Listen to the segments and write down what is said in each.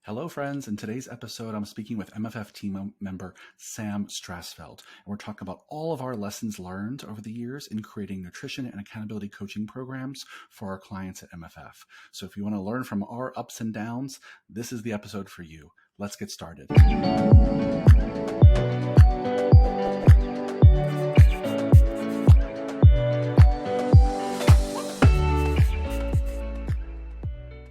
Hello, friends. In today's episode, I'm speaking with MFF team member Sam Strasfeld, and we're talking about all of our lessons learned over the years in creating nutrition and accountability coaching programs for our clients at MFF. So if you want to learn from our ups and downs, this is the episode for you. Let's get started.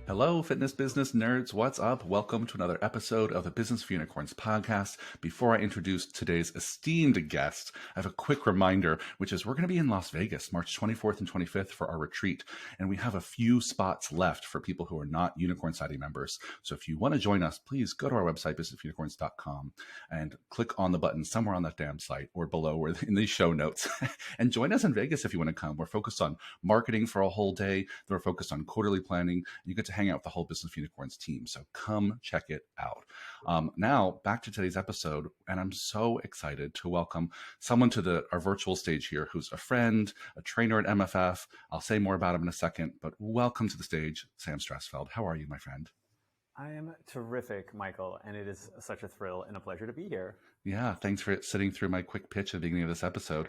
Hello, fitness business nerds. What's up? Welcome to another episode of the Business for Unicorns podcast. Before I introduce today's esteemed guest, I have a quick reminder, which is we're going to be in Las Vegas, March 24th and 25th for our retreat. And we have a few spots left for people who are not Unicorn Society members. So if you want to join us, please go to our website, businessforunicorns.com, and click on the button somewhere on that damn site or below or in the show notes. And join us in Vegas if you want to come. We're focused on marketing for a whole day. We're focused on quarterly planning. You get to hang out with the whole Business for Unicorns team. So come check it out. Now back to today's episode. And I'm so excited to welcome someone to our virtual stage here who's a friend, a trainer at MFF. I'll say more about him in a second, but welcome to the stage, Sam Strasfeld. How are you, my friend? I am terrific, Michael, and it is such a thrill and a pleasure to be here. Yeah, thanks for sitting through my quick pitch at the beginning of this episode.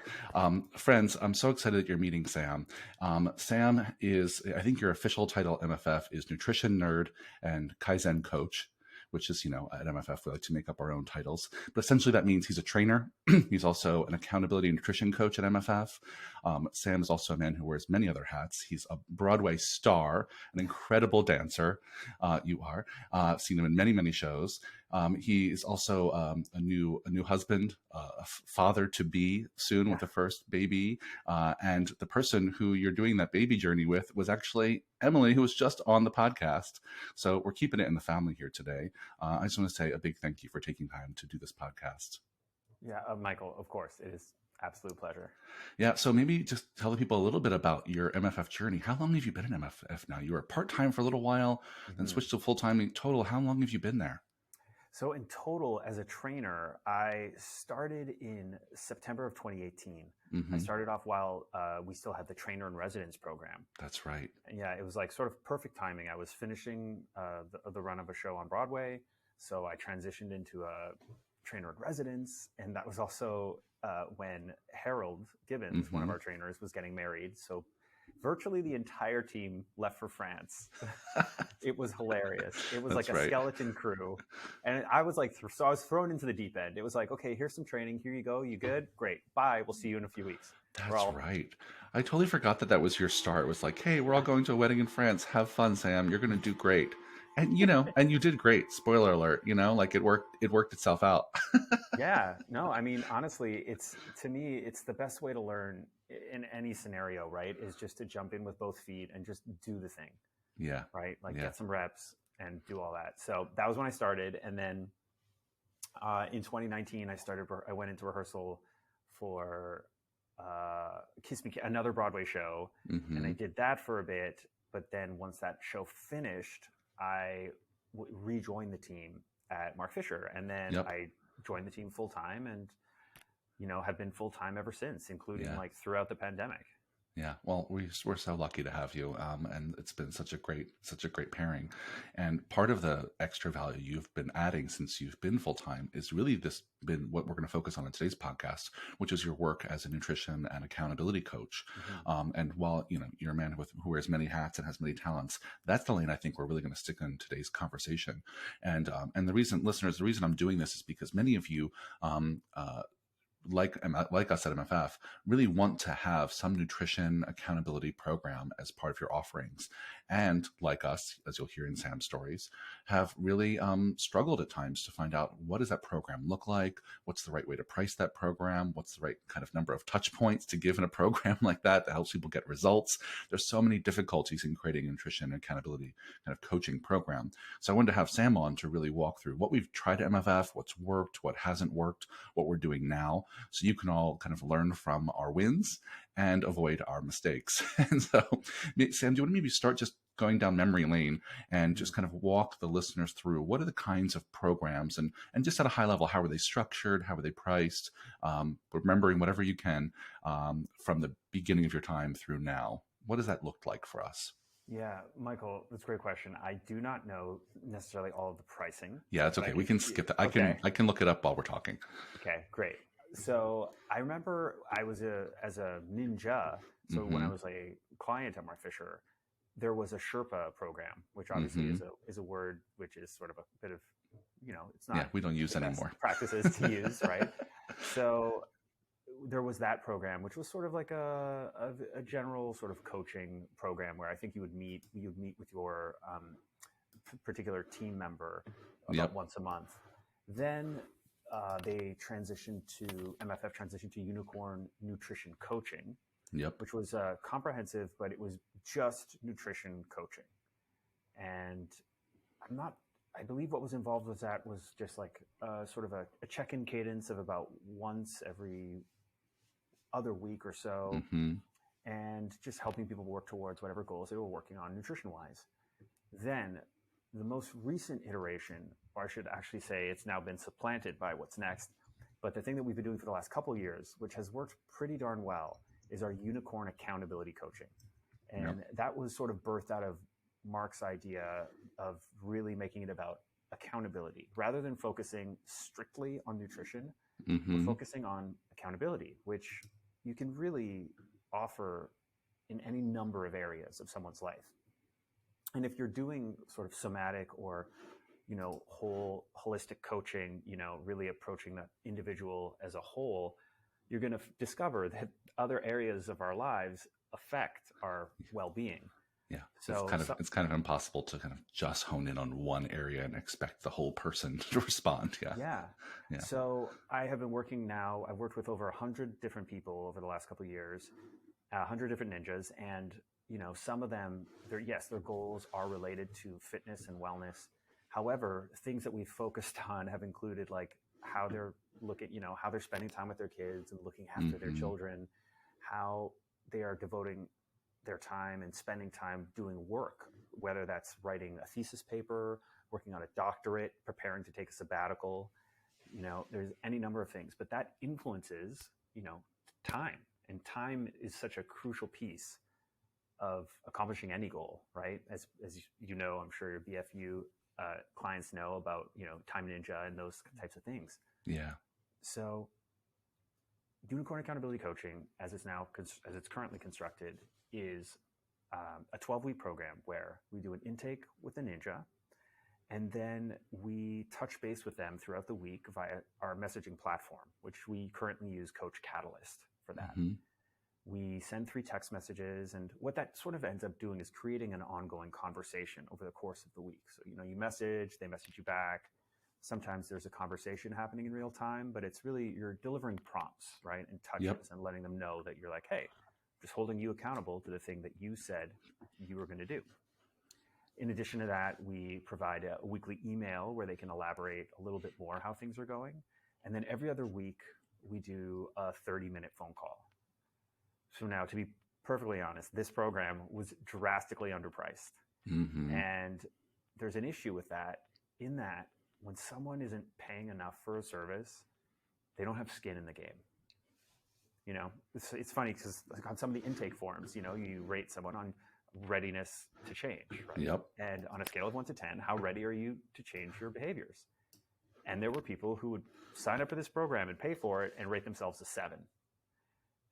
Friends, I'm so excited that you're meeting Sam. Sam is, I think your official title at MFF is Nutrition Nerd and Kaizen Coach, which is, at MFF, we like to make up our own titles. But essentially that means he's a trainer. He's also an accountability and nutrition coach at MFF. Sam is also a man who wears many other hats. He's a Broadway star, an incredible dancer. You are. Seen him in many, many shows. He is also a new husband, a father to be soon with the first baby. And the person who you're doing that baby journey with was actually Emily, who was just on the podcast. So we're keeping it in the family here today. I just want to say a big thank you for taking time to do this podcast. Yeah, Michael, of course. It is absolute pleasure. Yeah, so maybe just tell the people a little bit about your MFF journey. How long have you been in MFF now? You were part-time for a little while, then switched to full-time. In total, how long have you been there? So in total, as a trainer, I started in September of 2018. I started off while we still had the trainer in residence program. That's right. Yeah, it was like sort of perfect timing. I was finishing the run of a show on Broadway, so I transitioned into a trainer in residence, and that was also when Harold Gibbons, one of our trainers, was getting married. So virtually the entire team left for France. It was hilarious. It was like a skeleton crew. And I was like, so I was thrown into the deep end. It was like, okay, here's some training. Here you go. You good? Great. Bye. We'll see you in a few weeks. That's right. I totally forgot that was your start. It was like, hey, we're all going to a wedding in France. Have fun, Sam. You're going to do great. And, and you did great. Spoiler alert, like it worked itself out. Yeah, no, I mean, honestly, to me, it's the best way to learn in any scenario, right? Is just to jump in with both feet and just do the thing. Yeah. Right. Like get some reps and do all that. So that was when I started. And then in 2019, I went into rehearsal for Kiss Me, another Broadway show. And I did that for a bit. But then once that show finished, I rejoined the team at Mark Fisher. And then I joined the team full time and, have been full time ever since, including like throughout the pandemic. Yeah, well, we're so lucky to have you, and it's been such a great pairing. And part of the extra value you've been adding since you've been full time is really been what we're going to focus on in today's podcast, which is your work as a nutrition and accountability coach. And while you're a man who wears many hats and has many talents, that's the lane I think we're really going to stick in today's conversation. And the reason I'm doing this is because many of you. Like us at MFF, really want to have some nutrition accountability program as part of your offerings. And like us, as you'll hear in Sam's stories, have really struggled at times to find out what does that program look like? What's the right way to price that program? What's the right kind of number of touch points to give in a program like that helps people get results? There's so many difficulties in creating a nutrition accountability kind of coaching program. So I wanted to have Sam on to really walk through what we've tried at MFF, what's worked, what hasn't worked, what we're doing now, so you can all kind of learn from our wins and avoid our mistakes. And so, Sam, do you want to maybe start just going down memory lane and just kind of walk the listeners through what are the kinds of programs and just at a high level, how are they structured? How are they priced? Remembering whatever you can from the beginning of your time through now. What does that look like for us? Yeah, Michael, that's a great question. I do not know necessarily all of the pricing, Yeah, it's but I okay. We can. can skip that. Okay, I can look it up while we're talking. okay, great. So I remember I was as a ninja. So when I Mm-hmm. was a client at Mark Fisher, there was a Sherpa program, which obviously Mm-hmm. is a word which is sort of a bit of, it's Yeah, not we don't use the best anymore. practices to use, right? So there was that program, which was sort of like a general sort of coaching program where I think you'd meet with your particular team member about Yep. once a month. Then they transitioned to MFF transitioned to Unicorn Nutrition Coaching, Yep. which was comprehensive, but it was just nutrition coaching. And I'm not. I believe what was involved with that was just like sort of a check-in cadence of about once every other week or so, Mm-hmm. and just helping people work towards whatever goals they were working on nutrition wise. Then the most recent iteration, or I should actually say it's now been supplanted by what's next, but the thing that we've been doing for the last couple of years, which has worked pretty darn well, is our unicorn accountability coaching. Yep. And that was sort of birthed out of Mark's idea of really making it about accountability. Rather than focusing strictly on nutrition, we're Mm-hmm. focusing on accountability, which you can really offer in any number of areas of someone's life. And if you're doing sort of somatic or whole holistic coaching, really approaching the individual as a whole, you're going to discover that other areas of our lives affect our well-being. Yeah, So, it's kind of impossible to kind of just hone in on one area and expect the whole person to respond. Yeah, yeah. yeah. So I have been working now. I've worked with over 100 different people over the last couple of years, 100 different ninjas, and some of them, their goals are related to fitness and wellness. However, things that we've focused on have included like how they're how they're spending time with their kids and looking after their Mm-hmm. children, how they are devoting their time and spending time doing work, whether that's writing a thesis paper, working on a doctorate, preparing to take a sabbatical. There's any number of things, but that influences, time. And time is such a crucial piece of accomplishing any goal, right? As I'm sure your BFU clients know about, Time Ninja and those types of things. Yeah. So Unicorn Accountability Coaching, as it's currently constructed, is a 12-week program where we do an intake with a ninja, and then we touch base with them throughout the week via our messaging platform, which we currently use Coach Catalyst for that. Mm-hmm. We send 3 text messages, and what that sort of ends up doing is creating an ongoing conversation over the course of the week. So, you message, they message you back. Sometimes there's a conversation happening in real time, but it's really, you're delivering prompts, right? And touches Yep. and letting them know that you're like, hey, just holding you accountable to the thing that you said you were going to do. In addition to that, we provide a weekly email where they can elaborate a little bit more how things are going. And then every other week, we do a 30-minute phone call. So now, to be perfectly honest, this program was drastically underpriced. Mm-hmm. And there's an issue with that, in that when someone isn't paying enough for a service, they don't have skin in the game. It's funny because on some of the intake forms, you rate someone on readiness to change, right? Yep. And on a scale of 1 to 10, how ready are you to change your behaviors? And there were people who would sign up for this program and pay for it and rate themselves a 7.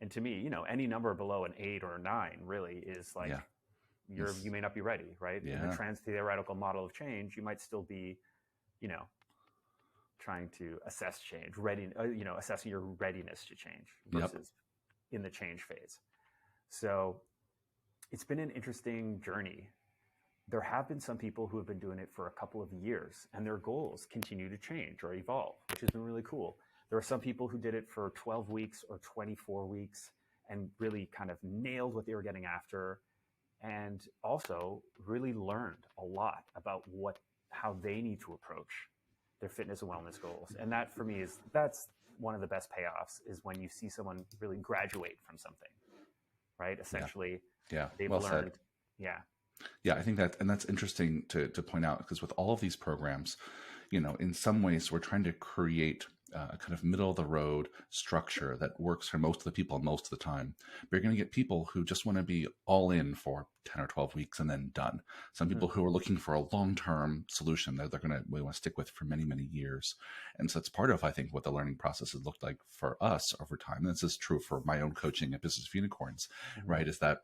And to me, any number below an 8 or a 9 really is like, you may not be ready, right? Yeah. In the trans-theoretical model of change, you might still be, trying to assess change, assessing your readiness to change versus in the change phase. So it's been an interesting journey. There have been some people who have been doing it for a couple of years, and their goals continue to change or evolve, which has been really cool. There are some people who did it for 12 weeks or 24 weeks and really kind of nailed what they were getting after, and also really learned a lot about how they need to approach their fitness and wellness goals. And that, for me, that's one of the best payoffs, is when you see someone really graduate from something, right? Essentially, they've well learned. said. Yeah. I think that's interesting to point out, because with all of these programs, in some ways we're trying to create a kind of middle of the road structure that works for most of the people most of the time. But you're going to get people who just want to be all in for 10 or 12 weeks and then done. Some Mm-hmm. people who are looking for a long-term solution that they're going to we want to stick with for many, many years. And so it's part of, I think, what the learning process has looked like for us over time. And this is true for my own coaching at Business of Unicorns, Mm-hmm. right? Is that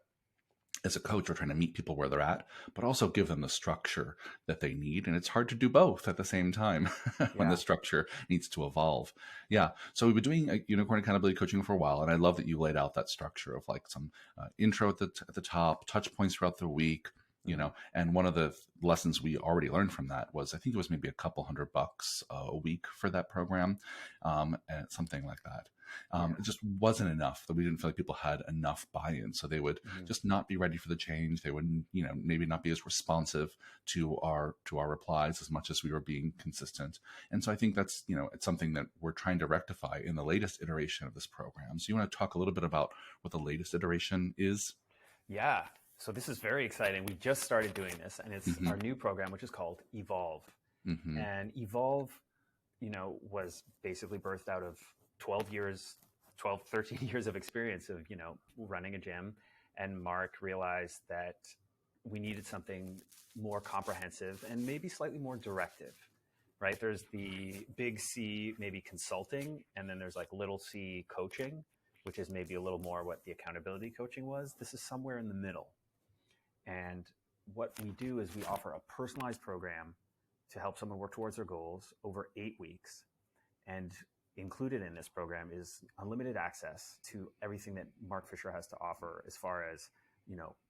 as a coach, we're trying to meet people where they're at, but also give them the structure that they need. And it's hard to do both at the same time when the Yeah. structure needs to evolve. Yeah. So we've been doing unicorn accountability coaching for a while. And I love that you laid out that structure of like some intro at the top, touch points throughout the week. Mm-hmm. And one of the lessons we already learned from that was I think it was maybe a couple $100 a week for that program, and something like that. Yeah. It just wasn't enough, that we didn't feel like people had enough buy-in. So they would Mm-hmm. just not be ready for the change. They wouldn't, maybe not be as responsive to our replies as much as we were being consistent. And so I think that's, it's something that we're trying to rectify in the latest iteration of this program. So you want to talk a little bit about what the latest iteration is? Yeah. So this is very exciting. We just started doing this, and it's Mm-hmm. our new program, which is called Evolve. Mm-hmm. And Evolve, was basically birthed out of 13 years of experience of, running a gym. And Mark realized that we needed something more comprehensive and maybe slightly more directive, right? There's the big C, maybe consulting, and then there's like little C coaching, which is maybe a little more what the accountability coaching was. This is somewhere in the middle. And what we do is we offer a personalized program to help someone work towards their goals over 8 weeks. And included in this program is unlimited access to everything that Mark Fisher has to offer as far as,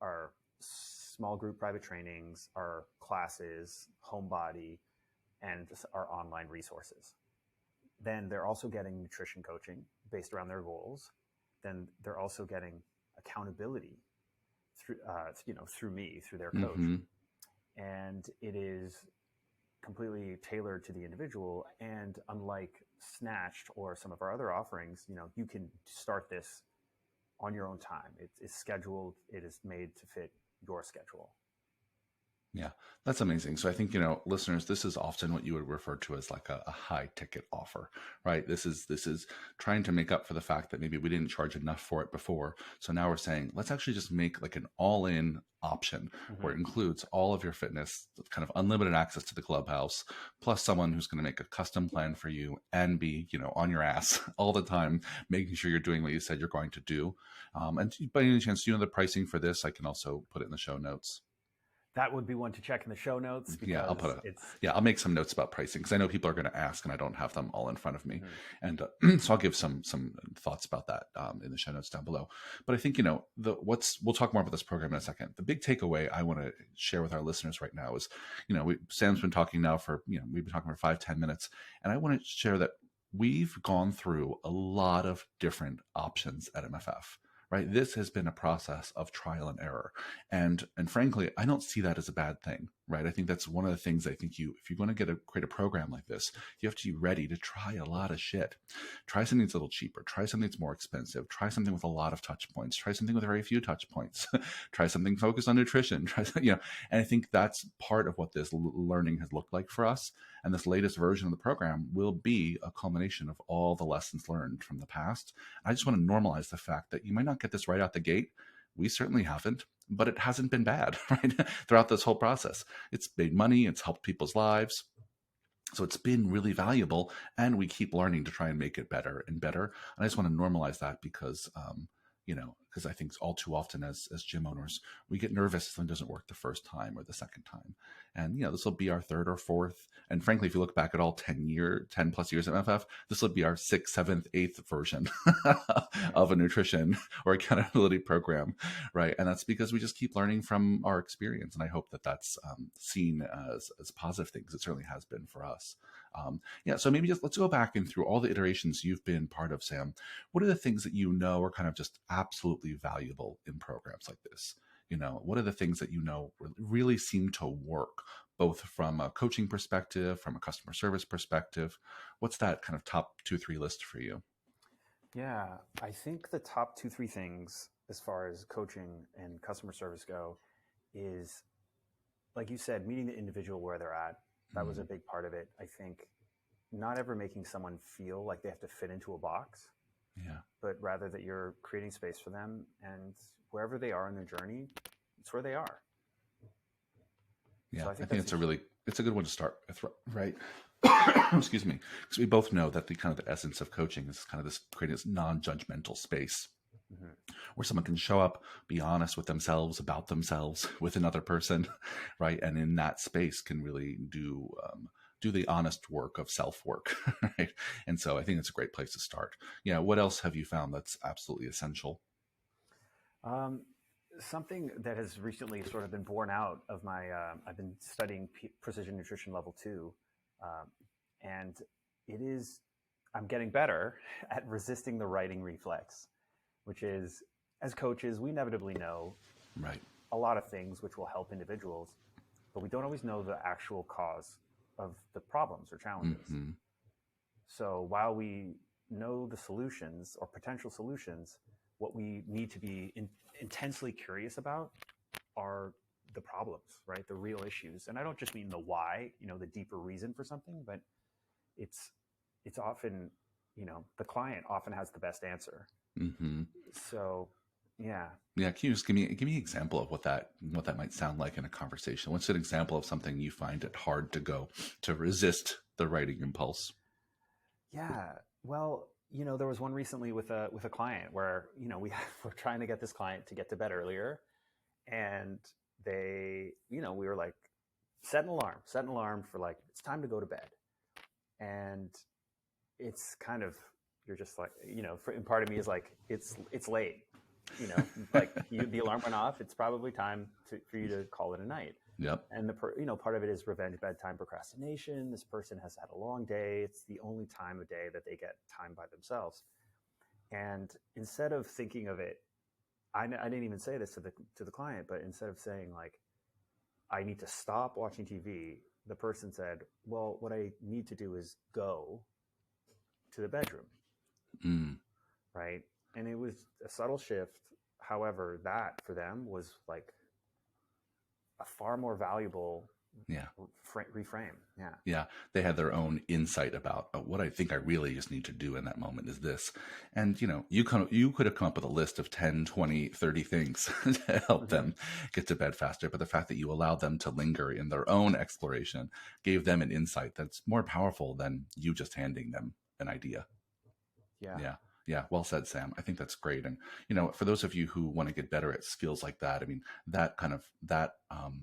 our small group private trainings, our classes, homebody, and our online resources. Then they're also getting nutrition coaching based around their goals. Then they're also getting accountability through me, through their coach. Mm-hmm. And it is completely tailored to the individual. And unlike Snatched or some of our other offerings, you can start this on your own time. It's scheduled. It is made to fit your schedule. Yeah, that's amazing. So I think, listeners, this is often what you would refer to as like a high ticket offer, right? This is trying to make up for the fact that maybe we didn't charge enough for it before. So now we're saying, let's actually just make like an all-in option Mm-hmm. where it includes all of your fitness, kind of unlimited access to the clubhouse, plus someone who's going to make a custom plan for you and be, on your ass all the time, making sure you're doing what you said you're going to do. And by any chance, the pricing for this, I can also put it in the show notes. That would be one to check in the show notes Yeah, because it's. I'll make some notes about pricing because I know people are going to ask and I don't have them all in front of me. Mm-hmm. And so I'll give some thoughts about that in the show notes down below. But I think, we'll talk more about this program in a second. The big takeaway I want to share with our listeners right now is, Sam's been talking now for, we've been talking for 5-10 minutes. And I want to share that we've gone through a lot of different options at MFF. Right? This has been a process of trial and error. And frankly, I don't see that as a bad thing, right? I think that's one of the things I think if you're going to create a program like this, you have to be ready to try a lot of shit. Try something that's a little cheaper. Try something that's more expensive. Try something with a lot of touch points. Try something with very few touch points. Try something focused on nutrition. And I think that's part of what this learning has looked like for us. And this latest version of the program will be a culmination of all the lessons learned from the past. I just want to normalize the fact that you might not get this right out the gate. We certainly haven't, but it hasn't been bad, right? Throughout this whole process. It's made money, it's helped people's lives. So it's been really valuable, and we keep learning to try and make it better and better. And I just want to normalize that because, because I think all too often as gym owners, we get nervous if something doesn't work the first time or the second time. And, this will be our third or fourth. And frankly, if you look back at all 10 plus years at MFF, this will be our sixth, seventh, eighth version of a nutrition or accountability program, right? And that's because we just keep learning from our experience. And I hope that that's seen as positive things. It certainly has been for us. So maybe just let's go back and through all the iterations you've been part of, Sam. What are the things that are kind of just absolutely valuable in programs like this? What are the things that really seem to work, both from a coaching perspective, from a customer service perspective? What's that kind of top 2-3 list for you? Yeah, I think the top 2-3 things as far as coaching and customer service go is, like you said, meeting the individual where they're at. That was a big part of it. I think, not ever making someone feel like they have to fit into a box, Yeah. but rather that you're creating space for them, and wherever they are in their journey, it's where they are. Yeah. So I I think think that's it's it's a good one to start with, right? Excuse me. Because we both know that the kind of the essence of coaching is kind of this creating this non-judgmental space mhm. where someone can show up, be honest with themselves about themselves with another person, right? And in that space can really do the honest work of self work, right? And so I think it's a great place to start. Yeah. What else have you found that's absolutely essential? Um, Something that has recently sort of been born out of my, I've been studying precision nutrition level 2, um, and it is, I'm getting better at resisting the writing reflex, which is, as coaches, we inevitably know Right. a lot of things which will help individuals, but we don't always know the actual cause of the problems or challenges. Mm-hmm. So while we know the solutions or potential solutions, what we need to be intensely curious about are the problems, right? The real issues. And I don't just mean the why, the deeper reason for something, but it's it's often, the client often has the best answer. Mm-hmm. So yeah. Yeah, can you just give me an example of what that might sound like in a conversation? What's an example of something you find it hard to go to resist the writing impulse? Yeah. Well, there was one recently with a client where, we're trying to get this client to get to bed earlier, and we were like, set an alarm for, like, it's time to go to bed. And it's kind of, you're just like, and part of me is like, it's late, like the alarm went off. It's probably time for you to call it a night. Yep. And part of it is revenge bedtime procrastination. This person has had a long day. It's the only time of day that they get time by themselves. And instead of thinking of it, I didn't even say this to the client, but instead of saying, like, I need to stop watching TV, the person said, well, what I need to do is go to the bedroom, Mm. right? And it was a subtle shift. However, that for them was like a far more valuable Yeah. reframe. Yeah. Yeah, they had their own insight about what I think I really just need to do in that moment is this. And you could have come up with a list of 10, 20, 30 things to help Mm-hmm. them get to bed faster, but the fact that you allowed them to linger in their own exploration gave them an insight that's more powerful than you just handing them an idea. Yeah. Yeah. Yeah, well said, Sam. I think that's great. And for those of you who want to get better at skills like that, I mean, that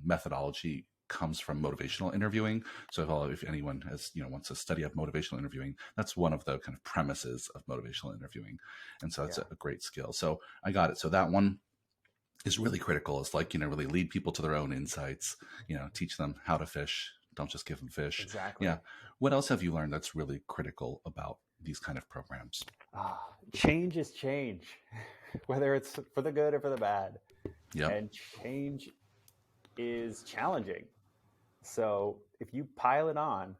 methodology comes from motivational interviewing. So if anyone has wants to study up motivational interviewing, that's one of the kind of premises of motivational interviewing, and so that's Yeah. a great skill. So I got it. So that one is really critical. It's like really lead people to their own insights. Teach them how to fish. Don't just give them fish. Exactly. Yeah. What else have you learned that's really critical about these kind of programs? Change is change, whether it's for the good or for the bad. Yep. And change is challenging. So if you pile it on,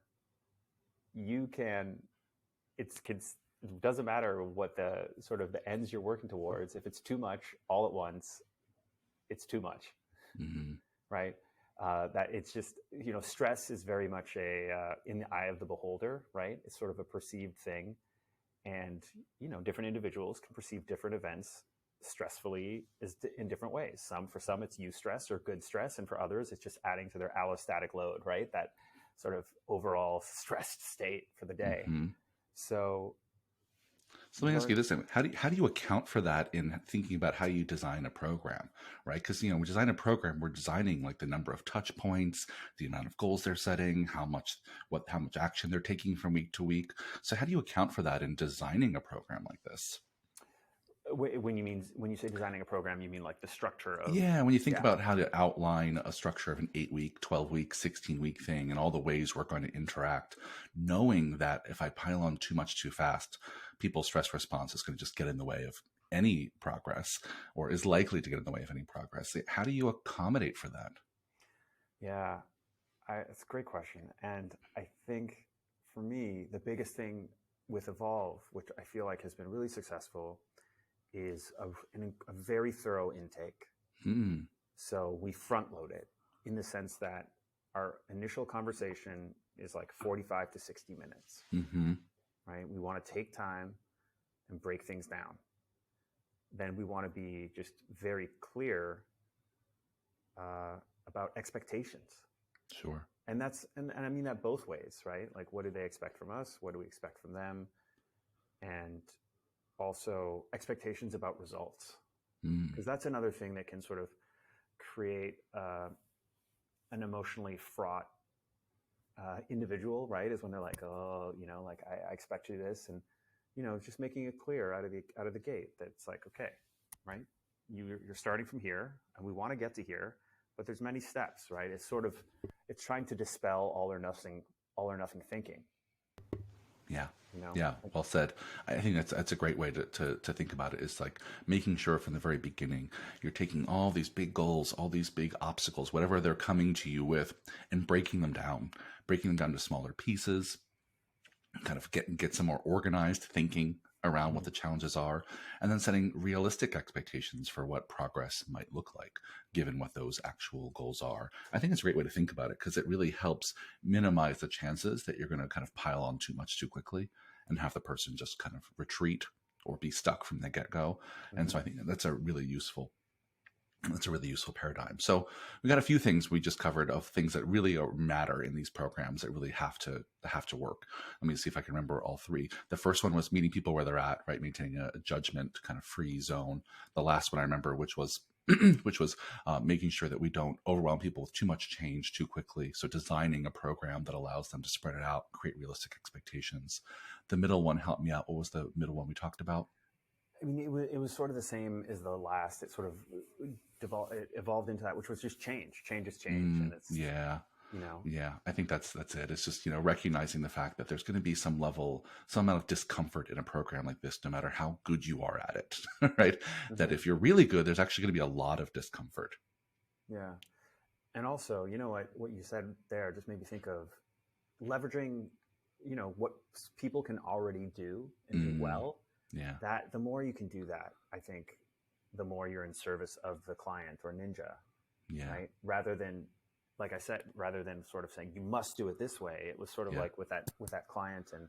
you can, it doesn't matter what the sort of the ends you're working towards. If it's too much all at once, it's too much, Mm-hmm. right? That it's just, stress is very much in the eye of the beholder, right? It's sort of a perceived thing. And, different individuals can perceive different events stressfully in different ways. For some, it's eustress or good stress. And for others, it's just adding to their allostatic load, right? That sort of overall stressed state for the day. Mm-hmm. So So let me ask you this: how do you account for that in thinking about how you design a program, right? Because we design a program, we're designing like the number of touch points, the amount of goals they're setting, how much action they're taking from week to week. So how do you account for that in designing a program like this? when you say designing a program, you mean like the structure of? Yeah, when you think Yeah. about how to outline a structure of an 8-week, 12-week, 16-week thing and all the ways we're going to interact, knowing that if I pile on too much too fast, people's stress response is going to just get in the way of any progress or is likely to get in the way of any progress. How do you accommodate for that? Yeah, it's a great question. And I think for me, the biggest thing with Evolve, which I feel like has been really successful, is a very thorough intake. So we front load it in the sense that our initial conversation is like 45 to 60 minutes, Mm-hmm. right? We want to take time and break things down. Then we want to be just very clear about expectations. Sure. And and I mean that both ways, right? Like, what do they expect from us? What do we expect from them? And also expectations about results, because that's another thing that can sort of create an emotionally fraught individual, right? Is when they're like, oh, like I expect you this, and just making it clear out of the gate that it's like, okay, right? You're starting from here, and we want to get to here, but there's many steps, right? It's trying to dispel all or nothing thinking. Yeah. Yeah. Well said. I think that's a great way to think about it, is like making sure from the very beginning you're taking all these big goals, all these big obstacles, whatever they're coming to you with, and breaking them down to smaller pieces, kind of get some more organized thinking around what the challenges are, and then setting realistic expectations for what progress might look like given what those actual goals are. I think it's a great way to think about it, because it really helps minimize the chances that you're going to kind of pile on too much too quickly and have the person just kind of retreat or be stuck from the get-go. And so I think that's a really useful paradigm. So we got a few things we just covered of things that really matter in these programs that really have to work. Let me see if I can remember all three. The first one was meeting people where they're at, right? Maintaining a judgment kind of free zone. The last one I remember, which was making sure that we don't overwhelm people with too much change too quickly. So designing a program that allows them to spread it out, create realistic expectations. The middle one helped me out. What was the middle one we talked about? I mean, it was sort of the same as the last. It sort of it evolved into that, which was just change. Change is change, and it's Yeah. Yeah, I think that's it. It's just, recognizing the fact that there's going to be some amount of discomfort in a program like this, no matter how good you are at it, right? That if you're really good, there's actually going to be a lot of discomfort. Yeah. And also, what you said there just made me think of leveraging, what people can already do and do well. Yeah. That the more you can do that, I think the more you're in service of the client or ninja. Yeah. Right. Rather than, like I said, rather than sort of saying you must do it this way, it was sort of like with that client and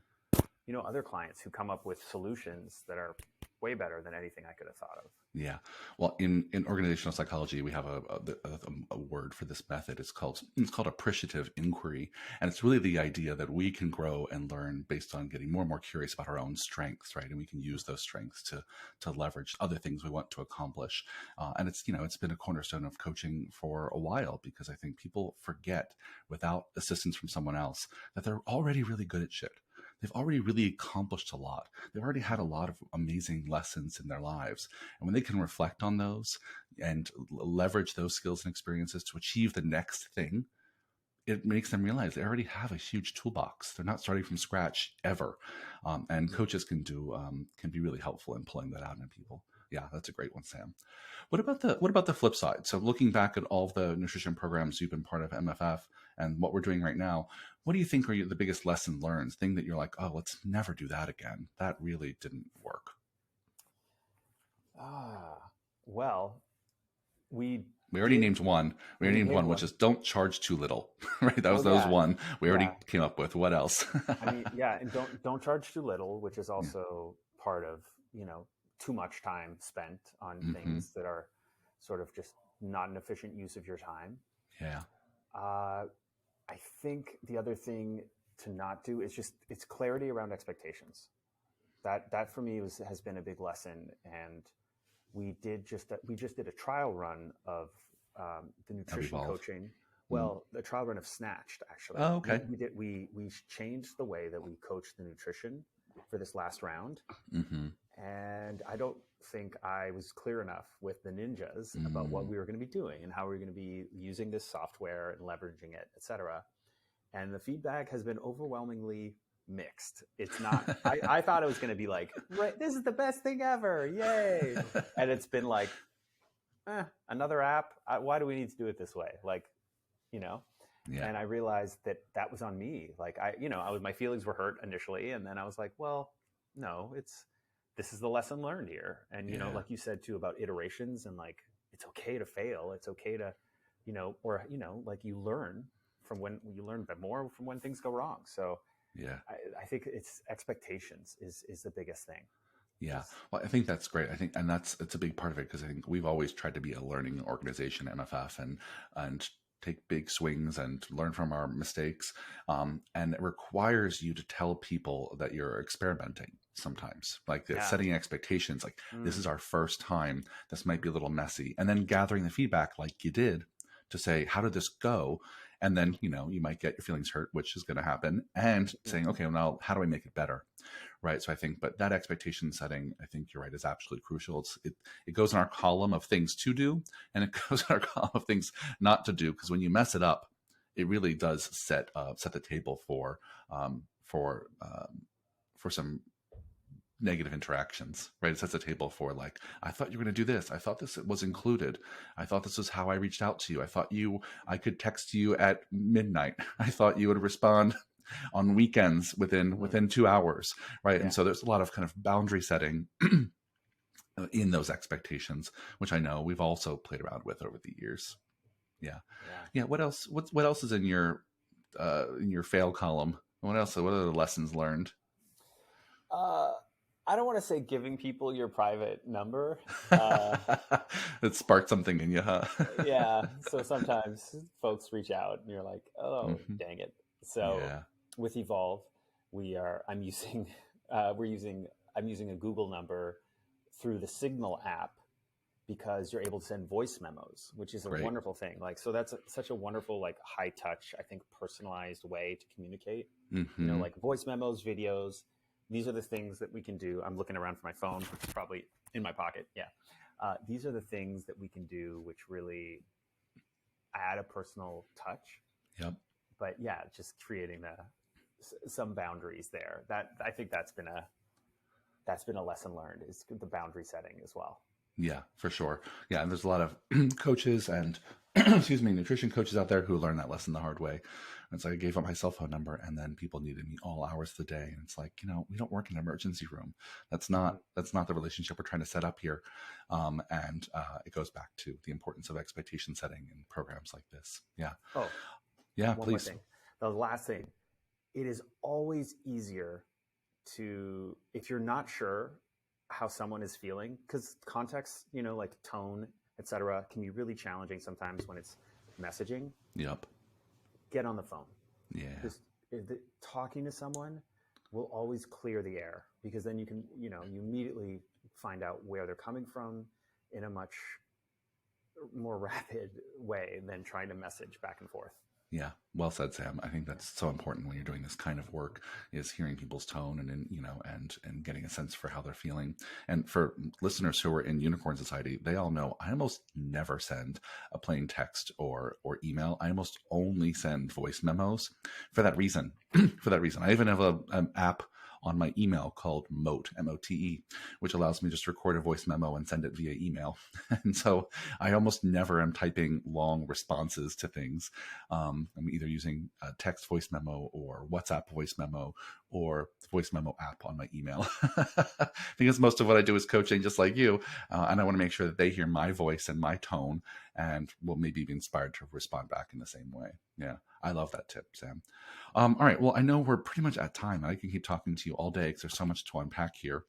other clients who come up with solutions that are way better than anything I could have thought of. Yeah. Well, in organizational psychology, we have a word for this method. It's called appreciative inquiry. And it's really the idea that we can grow and learn based on getting more and more curious about our own strengths, right? And we can use those strengths to leverage other things we want to accomplish. And it's been a cornerstone of coaching for a while, because I think people forget, without assistance from someone else, that they're already really good at shit. They've already really accomplished a lot. They've already had a lot of amazing lessons in their lives. And when they can reflect on those and leverage those skills and experiences to achieve the next thing, it makes them realize they already have a huge toolbox. They're not starting from scratch ever. And coaches can be really helpful in pulling that out in people. Yeah, that's a great one, Sam. What about the flip side? So looking back at all of the nutrition programs you've been part of, MFF, and what we're doing right now, what do you think are the biggest lesson learned? Thing that you're like, oh, let's never do that again. That really didn't work. Well, we already named one. We already named one, which is don't charge too little. Right? That was one we already came up with. What else? I mean, yeah, and don't charge too little, which is also part of too much time spent on things that are sort of just not an efficient use of your time. Yeah. I think the other thing to not do is it's clarity around expectations. That for me has been a big lesson, and we just did a trial run of the nutrition coaching. Well, the trial run of Snatched, actually. Oh, okay. We changed the way that we coached the nutrition for this last round. And I don't think I was clear enough with the ninjas about what we were going to be doing and how we were going to be using this software and leveraging it, etc. And the feedback has been overwhelmingly mixed. It's not, I thought it was going to be like, this is the best thing ever. Yay. And it's been like, another app. Why do we need to do it this way? Like, and I realized that was on me. Like my feelings were hurt initially. And then I was like, well, no, this is the lesson learned here. And, like you said too, about iterations, and like, it's okay to fail. It's okay to, like, you learn from when you learn, but more from when things go wrong. So Yeah. I think it's expectations is the biggest thing. Yeah. Just Well, I think that's great. I think, and it's a big part of it because I think we've always tried to be a learning organization, MFF, and take big swings and learn from our mistakes. And it requires you to tell people that you're experimenting sometimes, like yeah. setting expectations, like this Mm, is our first time. This might be a little messy. And then gathering the feedback like you did to say, how did this go? And then, you might get your feelings hurt, which is going to happen. And mm, saying, okay, well, now how do I make it better? Right. So I think, but that expectation setting, I think you're right, is absolutely crucial. It goes in our column of things to do, and it goes in our column of things not to do. Because when you mess it up, it really does set the table for some negative interactions, right? It sets a table for like, I thought you were going to do this. I thought this was included. I thought this was how I reached out to you. I could text you at midnight. I thought you would respond on weekends mm, within 2 hours, right? And yeah. so there's a lot of kind of boundary setting in those expectations, which I know we've also played around with over the years. Yeah, Yeah. yeah. What else is in your fail column? What else? What are the lessons learned? Uh, I don't want to say giving people your private number. Uh, It sparked something in you, huh? yeah. So sometimes folks reach out and you're like, oh, Hmm. dang it. So Yeah, with Evolve, I'm using, we're using, I'm using a Google number through the Signal app because you're able to send voice memos, which is a great. wonderful thing. Like, so that's such a wonderful, like high touch, I think personalized way to communicate, Hmm. like voice memos, videos. These are the things that we can do. I'm looking around for my phone, which is probably in my pocket. Yeah. These are the things that we can do, which really add a personal touch. Yep. But yeah, just creating some boundaries there. That I think that's been a lesson learned is the boundary setting as well. Yeah, for sure. Yeah, and there's a lot of coaches and excuse me, nutrition coaches out there who learned that lesson the hard way. And so I gave up my cell phone number, and then people needed me all hours of the day. And it's like, we don't work in an emergency room. Mm-hmm. That's not the relationship we're trying to set up here. And it goes back to the importance of expectation setting in programs like this. Yeah, Oh, yeah. one more Please. thing. The last thing. It is always easier to, if you're not sure how someone is feeling, because context, like tone, etc., can be really challenging sometimes when it's messaging. Yep. Get on the phone. Yeah. Just talking to someone will always clear the air because then you can, you immediately find out where they're coming from in a much more rapid way than trying to message back and forth. Yeah, well said, Sam. I think Yeah. that's so important when you're doing this kind of work is hearing people's tone and getting a sense for how they're feeling. And for listeners who are in Unicorn Society, they all know I almost never send a plain text or email. I almost only send voice memos for that reason. For that reason, I even have an app on my email called Mote, M-O-T-E, which allows me just to record a voice memo and send it via email. And so I almost never am typing long responses to things. I'm either using a text voice memo or WhatsApp voice memo or voice memo app on my email because most of what I do is coaching just like you. And I want to make sure that they hear my voice and my tone and will maybe be inspired to respond back in the same way. Yeah, I love that tip, Sam. All right. Well, I know we're pretty much at time. I can keep talking to you all day because there's so much to unpack here.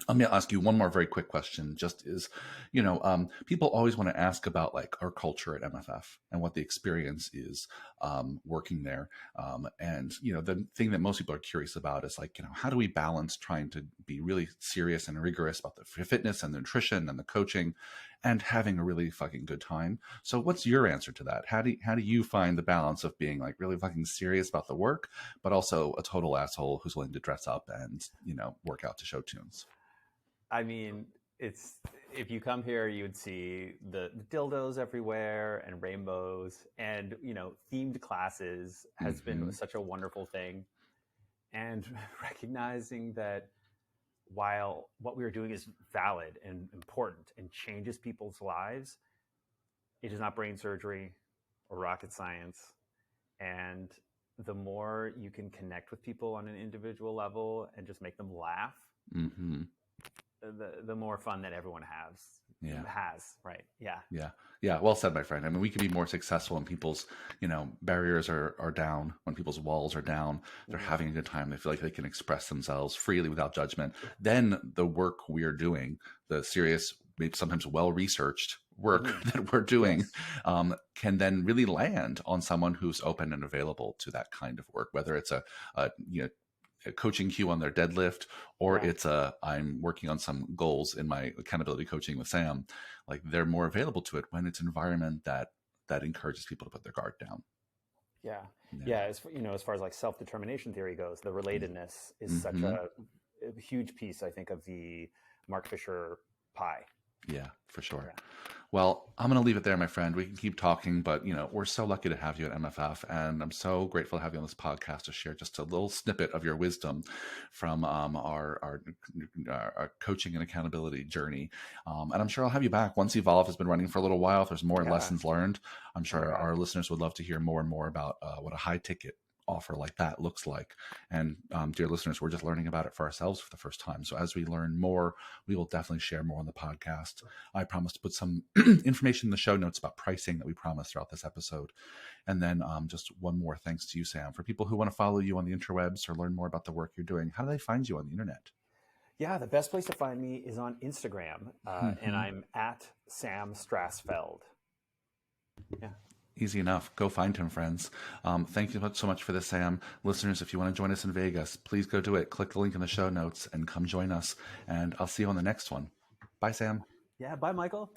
Let me ask you one more very quick question. Just is, people always want to ask about like our culture at MFF and what the experience is working there. And the thing that most people are curious about is like, how do we balance trying to be really serious and rigorous about the fitness and the nutrition and the coaching, and having a really fucking good time? So, what's your answer to that? How do you find the balance of being like really fucking serious about the work, but also a total asshole who's willing to dress up and work out to show tunes? I mean, it's if you come here, you would see the dildos everywhere and rainbows, and themed classes has been Hmm. such a wonderful thing. And recognizing that while what we are doing is valid and important and changes people's lives, it is not brain surgery or rocket science. And the more you can connect with people on an individual level and just make them laugh, Hmm. the more fun that everyone has. has, right? Yeah. Yeah. Yeah. Well said, my friend. I mean, we can be more successful when people's, barriers are down, when people's walls are down, they're Mm-hmm. having a good time. They feel like they can express themselves freely without judgment. Then the work we are doing, the serious, maybe sometimes well-researched work Mm-hmm. that we're doing, Yes. can then really land on someone who's open and available to that kind of work, whether it's a coaching cue on their deadlift, or Yeah. it's I'm working on some goals in my accountability coaching with Sam. Like, they're more available to it when it's an environment that encourages people to put their guard down. Yeah. Yeah. Yeah. As far as like self-determination theory goes, the relatedness is such Mm-hmm. a huge piece, I think, of the Mark Fisher pie. Yeah, for sure. Yeah. Well, I'm going to leave it there, my friend. We can keep talking, but we're so lucky to have you at MFF, and I'm so grateful to have you on this podcast to share just a little snippet of your wisdom from our coaching and accountability journey. And I'm sure I'll have you back once Evolve has been running for a little while. If there's more Yeah. lessons learned, I'm Oh my sure God. our listeners would love to hear more and more about what a high ticket offer like that looks like. And dear listeners, we're just learning about it for ourselves for the first time. So as we learn more, we will definitely share more on the podcast. I promise to put some information in the show notes about pricing that we promised throughout this episode. And then just one more thanks to you, Sam. For people who want to follow you on the interwebs or learn more about the work you're doing, how do they find you on the internet? Yeah, the best place to find me is on Instagram, and I'm at Sam Strasfeld. Yeah. Easy enough. Go find him, friends. Thank you so much for this, Sam. Listeners, if you want to join us in Vegas, please go do it. Click the link in the show notes and come join us. And I'll see you on the next one. Bye, Sam. Yeah. Bye, Michael.